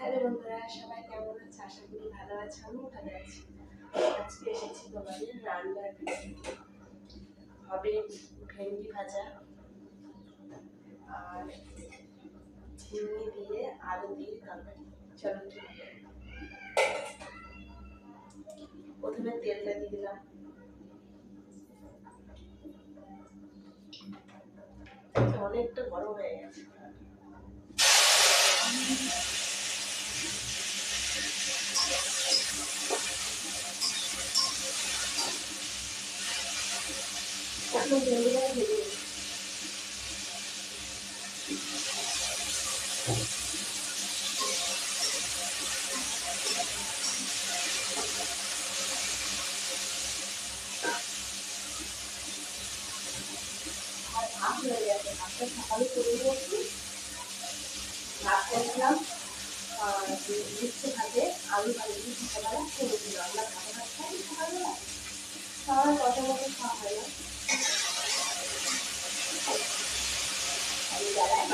Hello বন্ধুরা, সবাই কেমন আছে? আশা করি ভালো আছে। আমিও ভালো আছি। আজকে এসেছি তোমাদের রান্নার ভিডিও। হবে ভেন্ডি ভাজা আর ঝিঙে দিয়ে আলু দিয়ে তরকারি। চলো কি হবে। প্রথমে তেলটা দিয়ে দিলাম। অনেকটা গরম হয়ে গেছে। এখন ভেন্ডিটা ভেজে নিই। আর ভাত হয়ে গেছে, ভাতটা সকালে করে নিয়েছি। ভাত করেছিলাম মিক্সে ভাজে আলু ভাজি সকালবেলা করে দিল। আমরা ভালো ভাত খাই সকালবেলা, সবাই কত মতো খাওয়া হয় না। আমি বেলায়